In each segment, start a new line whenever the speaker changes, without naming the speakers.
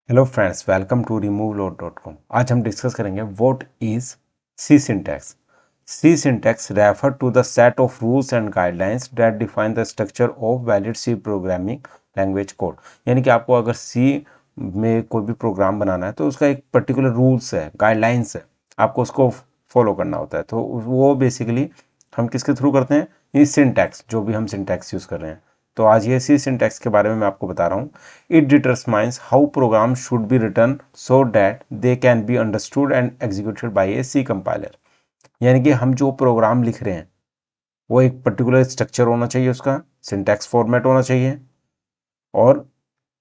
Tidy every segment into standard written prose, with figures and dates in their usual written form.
Hello friends, welcome to removeload.com। आज हम discuss करेंगे what is C syntax. C syntax refer to the set of rules and guidelines that define the structure of valid C programming language code. यानी कि आपको अगर सी में कोई भी प्रोग्राम बनाना है तो उसका एक पर्टिकुलर रूल्स है, गाइडलाइंस है, आपको उसको फॉलो करना होता है। तो वो बेसिकली हम किसके थ्रू करते हैं? ये सिंटैक्स, जो भी हम सिंटैक्स यूज़ कर रहे हैं। तो आज ये सी सिंटैक्स के बारे में मैं आपको बता रहा हूँ। It determines how program should be written so that they can be understood and executed by a C compiler. यानी कि हम जो प्रोग्राम लिख रहे हैं वो एक पर्टिकुलर स्ट्रक्चर होना चाहिए, उसका सिंटैक्स फॉर्मेट होना चाहिए, और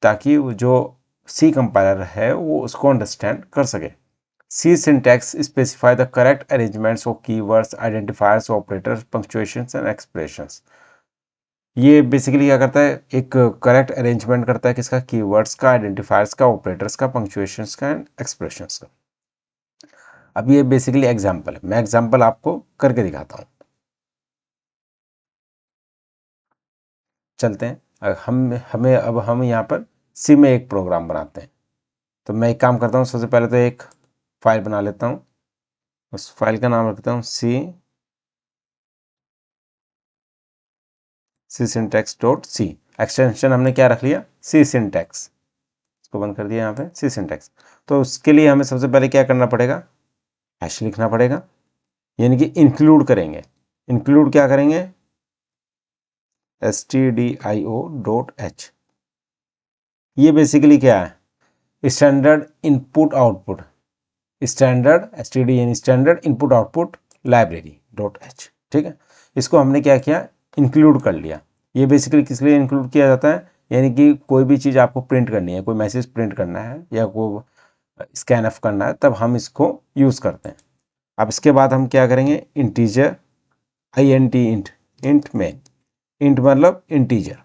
ताकि जो सी कंपाइलर है वो उसको अंडरस्टैंड कर सके। C syntax specify the correct arrangements of keywords, identifiers, operators, punctuations and expressions. ये बेसिकली क्या करता है? एक करेक्ट अरेंजमेंट करता है किसका? कीवर्ड्स का, आइडेंटिफायर्स का, ऑपरेटर्स का, पंक्चुएशंस का एंड एक्सप्रेशंस का। अब ये बेसिकली एग्जांपल है, मैं एग्जांपल आपको करके दिखाता हूँ। चलते हैं। हम यहाँ पर सी में एक प्रोग्राम बनाते हैं। तो मैं एक काम करता हूँ, सबसे पहले तो एक फाइल बना लेता हूँ। उस फाइल का नाम रखता हूँ सी सिंटैक्स डॉट सी। एक्सटेंशन हमने क्या रख लिया? सी सिंटैक्स। इसको बंद कर दिया यहाँ पे, सी सिंटैक्स। तो उसके लिए हमें सबसे पहले क्या करना पड़ेगा? हैश लिखना पड़ेगा, यानी कि इंक्लूड करेंगे। इंक्लूड क्या करेंगे? stdio.h। ये बेसिकली क्या है? Standard input output, standard std यानी standard input output library dot H. ठीक है, इसको हमने क्या किया? इंक्लूड कर लिया। ये बेसिकली किस लिए इंक्लूड किया जाता है? यानी कि कोई भी चीज़ आपको प्रिंट करनी है, कोई मैसेज प्रिंट करना है या कोई स्कैन ऑफ करना है, तब हम इसको यूज़ करते हैं। अब इसके बाद हम क्या करेंगे? इंटीजर int इंट, इंट में, इंट मतलब इंटीजर।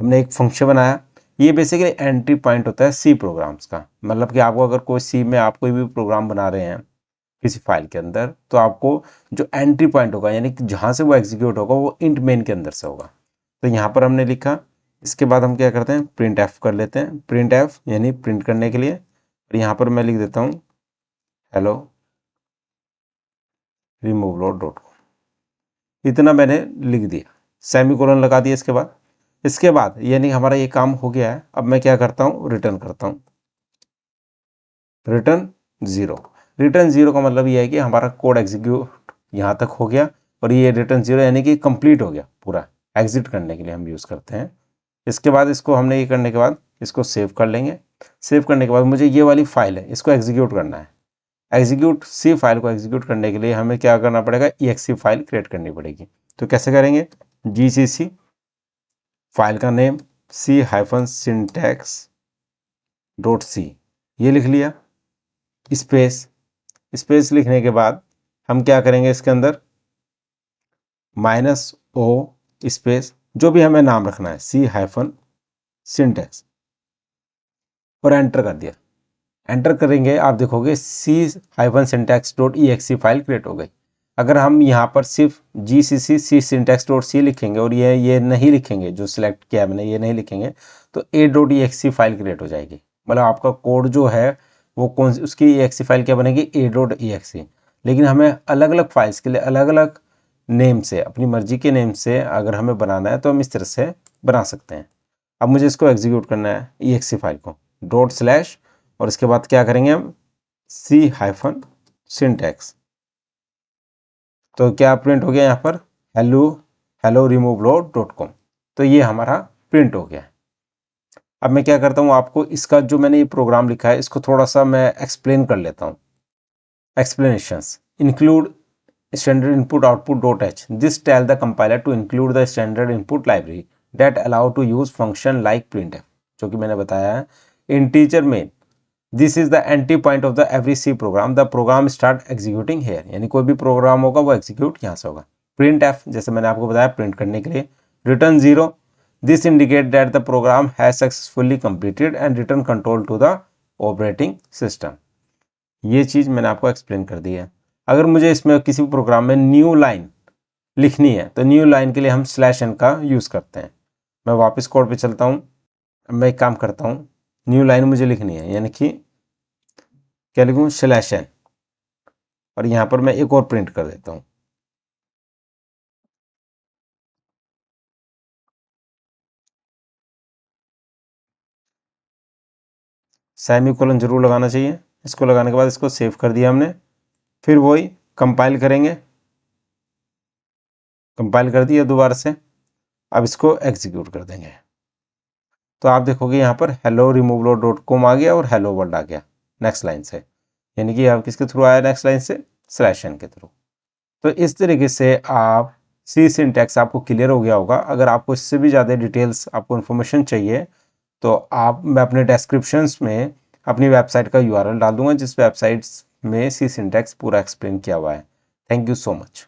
हमने एक फंक्शन बनाया। ये बेसिकली एंट्री पॉइंट होता है सी प्रोग्राम्स का। मतलब कि आपको अगर कोई सी में आप कोई भी प्रोग्राम बना रहे हैं किसी फाइल के अंदर, तो आपको जो एंट्री पॉइंट होगा, यानी कि जहाँ से वो एग्जीक्यूट होगा, वो इंट मेन के अंदर से होगा। तो यहाँ पर हमने लिखा। इसके बाद हम क्या करते हैं? प्रिंट एफ कर लेते हैं। प्रिंट एफ यानी प्रिंट करने के लिए। और यहाँ पर मैं लिख देता हूँ हेलो removeload.com। इतना मैंने लिख दिया, सेमीकोलन लगा दिया। इसके बाद यानी हमारा ये काम हो गया है। अब मैं क्या करता हूँ? रिटर्न करता हूँ, रिटर्न ज़ीरो। रिटर्न ज़ीरो का मतलब ये है कि हमारा कोड एग्जीक्यूट यहाँ तक हो गया, और ये रिटर्न ज़ीरो यानी कि कंप्लीट हो गया पूरा। एग्जिट करने के लिए हम यूज़ करते हैं। इसके बाद इसको हमने ये करने के बाद इसको सेव कर लेंगे। सेव करने के बाद मुझे ये वाली फाइल है, इसको एग्जीक्यूट करना है। एग्जीक्यूट सी फाइल को एग्जीक्यूट करने के लिए हमें क्या करना पड़ेगा? exe फाइल क्रिएट करनी पड़ेगी। तो कैसे करेंगे? gcc फाइल का नेम c-syntax.c, ये लिख लिया। स्पेस, स्पेस लिखने के बाद हम क्या करेंगे? इसके अंदर -o स्पेस, जो भी हमें नाम रखना है, c-syntax, और एंटर कर दिया। एंटर करेंगे, आप देखोगे c-syntax.exe फाइल क्रिएट हो गई। अगर हम यहाँ पर सिर्फ gcc c-syntax.c लिखेंगे और ये नहीं लिखेंगे, जो सिलेक्ट किया मैंने ये नहीं लिखेंगे, तो a.exe फाइल क्रिएट हो जाएगी। मतलब आपका कोड जो है वो कौन सी, उसकी exe फाइल क्या बनेगी? a.exe। लेकिन हमें अलग अलग फाइल्स के लिए अलग अलग नेम से, अपनी मर्जी के नेम से अगर हमें बनाना है तो हम इस तरह से बना सकते हैं। अब मुझे इसको एग्जीक्यूट करना है, exe फाइल को /, और इसके बाद क्या करेंगे हम? c-syntax। तो क्या प्रिंट हो गया यहाँ पर? Hello removeload.com। तो ये हमारा प्रिंट हो गया। अब मैं क्या करता हूँ, आपको इसका जो मैंने ये प्रोग्राम लिखा है इसको थोड़ा सा मैं एक्सप्लेन कर लेता हूँ। Explanations include standard input output.h, this tell the compiler to include the standard input library that allow to use function like printf, जो कि मैंने बताया है। integer main, this is the entry point of the every C program, the program start executing here, यानी कोई भी programme होगा वो एग्जीक्यूट यहाँ से होगा। printf, जैसे मैंने आपको बताया, प्रिंट करने के लिए। return 0, this indicate that the program has successfully completed and return control to the operating system। ये चीज़ मैंने आपको एक्सप्लेन कर दी है। अगर मुझे इसमें किसी प्रोग्राम में न्यू लाइन लिखनी है तो न्यू लाइन के लिए हम /n का यूज़ करते हैं। मैं वापस कोड पे चलता हूँ। मैं एक काम करता हूँ, न्यू लाइन मुझे लिखनी है, यानी कि क्या लिखूँ, /n, और यहाँ पर मैं एक और प्रिंट कर देता हूँ। सेमीकोलन जरूर लगाना चाहिए। इसको लगाने के बाद इसको सेव कर दिया हमने। फिर वही कंपाइल करेंगे, कंपाइल कर दिया दोबारा से। अब इसको एग्जीक्यूट कर देंगे तो आप देखोगे यहाँ पर hello removalot.com आ गया और हेलो वर्ल्ड आ गया नेक्स्ट लाइन से, यानी कि आप किसके थ्रू आया, नेक्स्ट लाइन से /n के थ्रू। तो इस तरीके से आप सी सिंटैक्स आपको क्लियर हो गया होगा। अगर आपको इससे भी ज़्यादा डिटेल्स, आपको इन्फॉर्मेशन चाहिए तो मैं अपने डिस्क्रिप्शंस में अपनी वेबसाइट का URL डाल दूंगा, जिस वेबसाइट्स में सी सिंटैक्स पूरा एक्सप्लेन किया हुआ है। Thank you so much.